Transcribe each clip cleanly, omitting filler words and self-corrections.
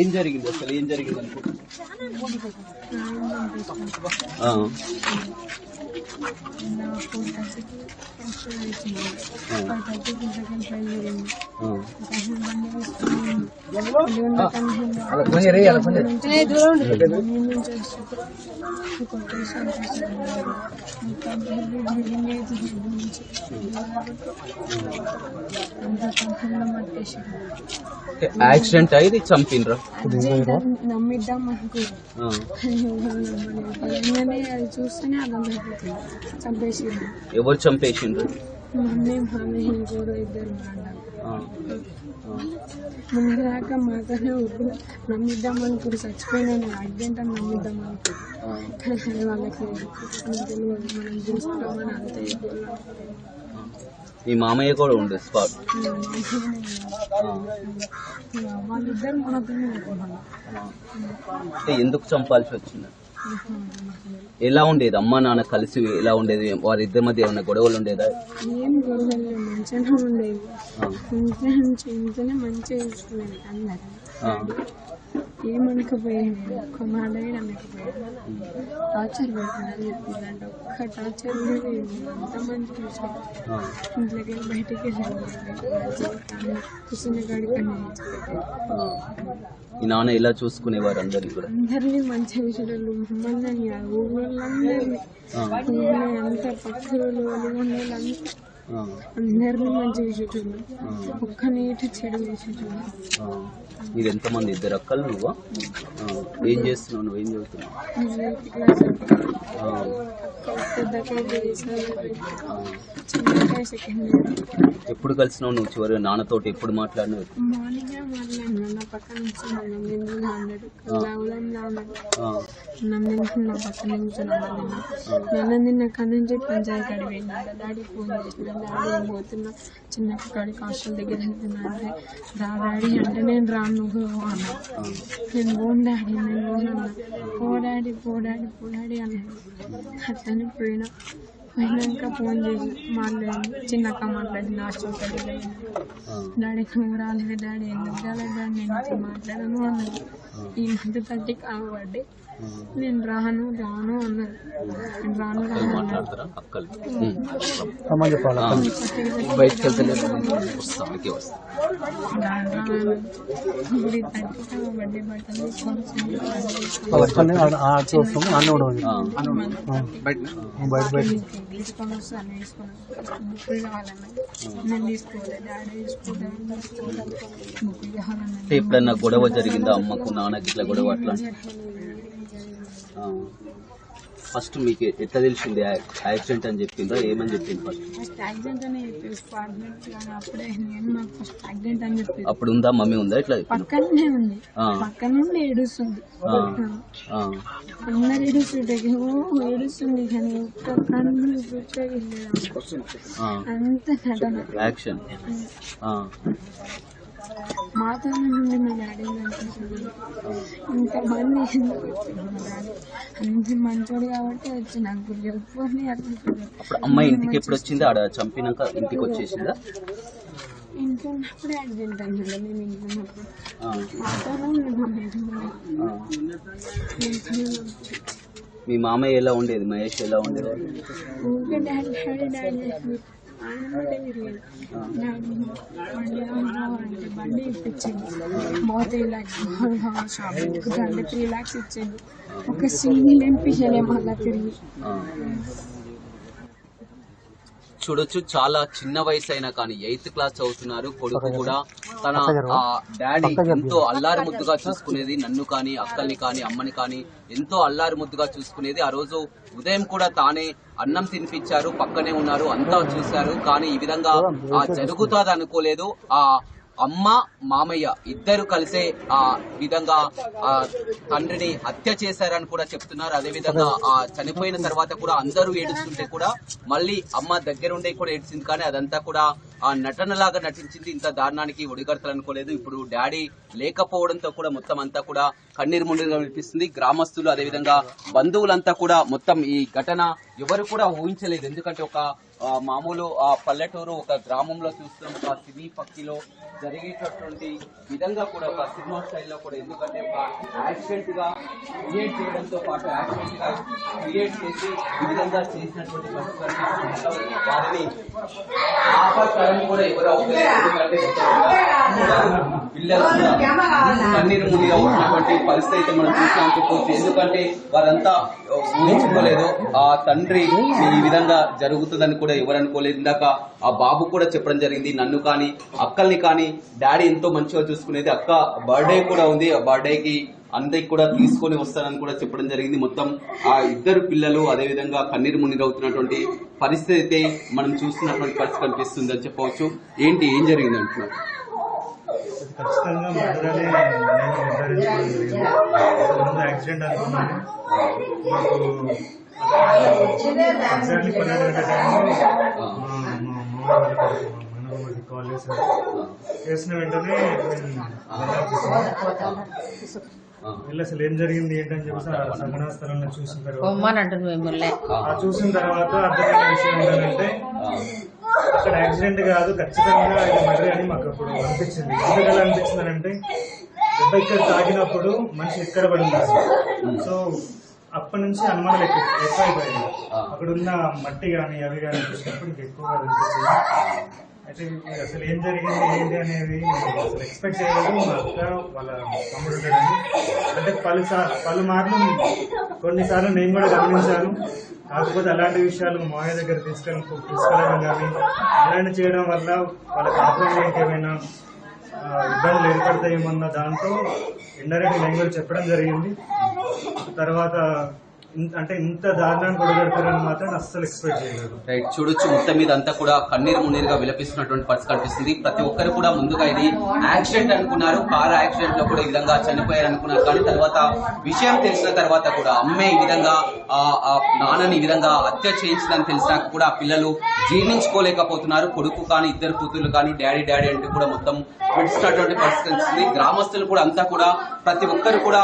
ఏం జరిగింది అసలు ఏం జరిగింది అనుకుంటున్నా? యాక్సిడెంట్ అయ్యి చంపినరా? నమ్మిద్దాం అనుకో అది చూస్తేనే అర్థమైపోతుంది. చంపేసిండ్రు. ఎవరు చంపేసిండ్రు? మమ్మీ మామీ ఇంకోడు ఇద్దరు ముందు దాకా మాతోనే ఇప్పుడు నమ్మిద్దాం అనుకుంటు చచ్చిపోయినా యాక్సిడెంట్ అని నమ్మిద్దాం అనుకుంటు కానీ వాళ్ళకి తెలియదు మనం చూస్తామని అంతే. మీ మామయ్య కూడా ఉండే స్పాట్. వాళ్ళిద్దరు మాతోనే ఎందుకు చంపాల్సి వచ్చింది? ఎలా ఉండేది అమ్మ నాన్న కలిసి ఎలా ఉండేది? వారిద్దరి మధ్య ఏమైనా గొడవలు ఉండేదా? ఏం గొడవలు మంచిగానే ఉండేది. ఇంట్లోనే మంచిగా చూసుకునేది అందరు. ఏమనకపోయాడు ఒక్క మాట అనకపోయాడు. టార్చర్ పెట్టాలని చెప్పిందంటే ఒక్క టార్చర్ కూడా అంత మంచి చూసాడు. ఇంట్లోకి వెళ్ళి బయటికి వెళ్ళాలి కూర్చున్న కాడికి ఈ నాన్న ఎలా చూసుకునేవారు అందరినీ కూడా? అందరినీ మంచిగా చూసేటోళ్ళు. మమ్మల్ని ఊళ్ళందరినీ అంత పక్షులు వాళ్ళందరూ అందరినీ మంచిగా చూసేటోళ్ళు. ఒక్క నీటి చెడు చేసేటోళ్ళు. మీరు ఎంతమంది? ఇద్దరు అక్కలు నువ్వా? ఏం చేస్తున్నావు? నువ్వు ఏం చదువుతున్నావు? ఎప్పుడు కలిసినావు నువ్వు చివరి నాన్నతోటి? ఎప్పుడు మాట్లాడినావు? మార్నింగ్ మాట్లాడినా. నా పక్కన నుంచి అన్నాడు నా పక్కన నుంచి నిన్న కాడ నుంచి పంచాయతీ కాడికి పోయినా. డాడీ ఫోన్ చేసిన. డాడీ ఏం పోతున్నా చిన్న కాడికి హాస్టల్ దగ్గర వెళ్తున్నా అంటే డాడీ అంటే నేను రాను నువ్వు అన్నా. నేను పోను డాడీ నేను పోను అన్నా. పోడాడి అన్నాడు. అట్లనే పోయినాక ఫోన్ చేసి మాట్లాడి చిన్నక్క మాట్లాడింది హాస్టల్ కాడికి. డాడీ నువ్వు రాలేదు డాడీ ఎందుకు రాలేదు డాడీ నేను ఇట్లా మాట్లాడను అన్నది. ఈ మంత్ 30 కాబట్టి నేను రాను అన్నది. నేను రాను బర్త్డే బట్టలు తీసుకొని వస్తాను బుక్కులు కావాలన్నా నేను తీసుకోవాలి. డాడీ తీసుకుంటాను బుక్కులు కావాలన్నా. ఎప్పుడన్నా గొడవ జరిగిందా అమ్మకు నాన్నకి? ఇట్లా గొడవ అట్లా ఫస్ట్ మీకు ఎట్లా తెలిసింది యాక్సిడెంట్ అని చెప్పిందా? ఏమని చెప్పింది? ఫస్ట్ యాక్సిడెంట్ అని చెప్పి అప్పుడే నేను నాకు ఫస్ట్ యాక్సిడెంట్ అని చెప్పి. అప్పుడు ఉందా మమ్మీ ఉందా? ఇట్లా పక్కనే ఉంది. పక్కన నుండి ఏడుస్తుంది. అందరు ఏడుస్తుంది కానీ ఒక్క కన్ను అంత నటన యాక్షన్. మాతో నుండి మా డాడీ ఇంతమంది అంత మంచోడు కాబట్టి వచ్చి నాకు ఎవరిని అర్థం. అప్పుడు అమ్మ ఇంటికి ఎప్పుడు వచ్చింది? ఆడ చంపినాక ఇంటికి వచ్చేసిందా? ఇంట్లో ఉన్నప్పుడే యాక్సిడెంట్ అన్నాడు. మేము ఇంట్లో ఉన్నప్పుడు మీ మామయ్య ఎలా ఉండేది? మహేష్ ఎలా ఉండేది? ఊరికే డాడీ ఆనందపడే తిరిగేది. అంటే బండి ఇప్పించింది. 3 lakhs షాపింగ్ 3 lakhs ఇచ్చింది. ఒక సింగిల్ ఎంపీలే మళ్ళా తిరిగి. చూడొచ్చు, చాలా చిన్న వయసు అయినా కానీ 8th క్లాస్ చదువుతున్నారు. కొడుకు కూడా తన డాడీ ఎంతో అల్లారి ముద్దుగా చూసుకునేది. నన్ను కానీ అక్కల్ని కానీ అమ్మని కానీ ఎంతో అల్లారి ముద్దుగా చూసుకునేది. ఆ రోజు ఉదయం కూడా తానే అన్నం తినిపించారు, పక్కనే ఉన్నారు, అంతా చూశారు. కానీ ఈ విధంగా జరుగుతుంది అనుకోలేదు. ఆ అమ్మ మామయ్య ఇద్దరు కలిసే ఆ విధంగా ఆ తండ్రిని హత్య చేశారని కూడా చెప్తున్నారు. అదే విధంగా ఆ చనిపోయిన తర్వాత కూడా అందరూ ఏడుస్తుంటే కూడా మళ్ళీ అమ్మ దగ్గరుండే కూడా ఏడ్చింది. కానీ అదంతా కూడా ఆ నటనలాగా నటించింది. ఇంత దారుణానికి ఒడిగడతలు అనుకోలేదు. ఇప్పుడు డాడీ లేకపోవడంతో కూడా మొత్తం అంతా కూడా కన్నీరు మున్నీరుగా వినిపిస్తుంది. గ్రామస్తులు అదేవిధంగా బంధువులంతా కూడా మొత్తం ఈ ఘటన ఎవరు కూడా ఊహించలేదు. ఎందుకంటే ఒక మామూలు పల్లెటూరు ఒక గ్రామంలో చూస్తున్న ఒక సినీ పక్కిలో జరిగేటటువంటి విధంగా కూడా ఒక సినిమా స్టైల్లో కూడా, ఎందుకంటే ఒక యాక్సిడెంట్ గా క్రియేట్ చేయడంతో పాటు యాక్సిడెంట్ గా క్రియేట్ చేసి ఈ విధంగా చేసినటువంటి వారిని ఆపత్కారం కూడా ఎవరు అవుతారు. ఎందుకంటే పిల్లలు కన్నీరు మునిగా ఉన్నటువంటి పరిస్థితి అయితే మనం చూసాం చెప్పుకోవచ్చు. ఎందుకంటే వారంతా ఊహించుకోలేదు ఆ తండ్రి ఈ విధంగా జరుగుతుందని కూడా ఎవరు అనుకోలేదు. ఇందాక ఆ బాబు కూడా చెప్పడం జరిగింది, నన్ను కానీ అక్కల్ని కానీ డాడీ ఎంతో మంచిగా చూసుకునేది. అక్క బర్త్డే కూడా ఉంది, ఆ బర్త్డేకి అందరికి కూడా తీసుకొని వస్తానని కూడా చెప్పడం జరిగింది. మొత్తం ఆ ఇద్దరు పిల్లలు అదేవిధంగా కన్నీరు మునిగవుతున్నటువంటి పరిస్థితి అయితే మనం చూస్తున్నటువంటి పరిస్థితి కనిపిస్తుంది అని చెప్పవచ్చు. ఏం జరిగింది అంటున్నారు? ఖచ్చితంగా మర్డర్ అని నేను నిర్ధారించడం జరిగింది. యాక్సిడెంట్ అనుకున్నాను. ఎగ్జాక్ట్లీ 12 గంటల టైంలో మనోహర్కి కాల్ చేసిన వెంటనే వెళ్ళి అసలు ఏం జరిగింది ఏంటని చెప్పేసి సంఘటనా స్థలంలో చూసిన తర్వాత అర్థమైన విషయం ఏంటంటే అక్కడ యాక్సిడెంట్ కాదు, ఖచ్చితంగా ఇది మర్డర్ అని మాకు అప్పుడు అనిపించింది. ఎందుకలా అనిపించింది అంటే దెబ్బ ఇక్కడ తాగినప్పుడు మనిషి ఎక్కడ పడి ఉన్నారు. సో అప్పటి నుంచి అనుమానాలు ఎక్కువైపోయాయి. అక్కడ ఉన్న మట్టి కానీ అవి కానీ చూసినప్పుడు ఎక్కువగా అనిపించింది. అయితే అసలు ఏం జరిగింది ఏంటి అనేది అసలు ఎక్స్పెక్ట్ చేయలేదు. మా అక్క వాళ్ళ తమ్ముడు ఉంటాడని అంటే పలుమార్లు కొన్నిసార్లు నేను కూడా గమనించాను. కాకపోతే అలాంటి విషయాలు మా మామయ్య దగ్గర తీసుకెళ్ళడం కానీ అలాంటి చేయడం వల్ల వాళ్ళకి ఆపరేషన్ ఏమైనా ఇబ్బందులు ఏర్పడతాయేమన్న దాంతో ఇండైరెక్ట్ నేను కూడా చెప్పడం జరిగింది. తర్వాత అంటే ఇంత దారుణాన్ని కొడగడతారని మాత్రం అస్సలు ఎక్స్పెక్ట్ చేయలేదు. రైట్, చూడొచ్చు మొత్తం మీద అంతా కూడా కన్నీరు మున్నీరుగా విలపిస్తున్నటువంటి పరిస్థితి కనిపిస్తుంది. ప్రతి ఒక్కరు కూడా ముందుగా ఇది యాక్సిడెంట్ అనుకున్నారు, కార్ యాక్సిడెంట్ లో కూడా ఈ విధంగా చనిపోయారు అనుకున్నారు. కానీ తర్వాత విషయం తెలిసిన తర్వాత కూడా అమ్మే ఈ విధంగా నాన్నని ఈ విధంగా హత్య చేయించిందని తెలిసినాక కూడా ఆ పిల్లలు జీర్ణించుకోలేకపోతున్నారు. కొడుకు కానీ ఇద్దరు కూతుర్లు కానీ డాడీ అంటూ కూడా మొత్తం పెడుతున్నటువంటి పరిస్థితి కనిపిస్తుంది. గ్రామస్తులు కూడా అంతా కూడా ప్రతి ఒక్కరు కూడా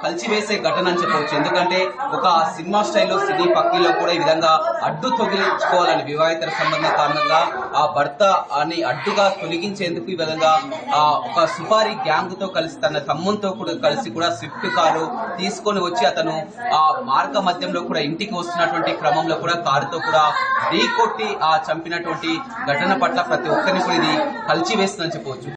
కలిసివేసే ఘటన అని చెప్పవచ్చు. ఎందుకంటే ఒక సినిమా స్టైల్లో సినీ పక్కీలో కూడా ఈ విధంగా అడ్డు తొలగించుకోవాలని వివాహితర సంబంధం కారణంగా ఆ భర్త అని అడ్డుగా తొలగించేందుకు ఈ విధంగా ఒక సుపారీ గ్యాంగ్ తో కలిసి తన తమ్ముతో కూడా కలిసి కూడా స్విఫ్ట్ కారు తీసుకొని వచ్చి అతను ఆ మార్గ మధ్యంలో కూడా ఇంటికి వస్తున్నటువంటి క్రమంలో కూడా కారుతో కూడా ఢీ కొట్టి చంపినటువంటి ఘటన పట్ల ప్రతి ఒక్కరిని కూడా ఇది కలిసివేస్తుందని చెప్పవచ్చు.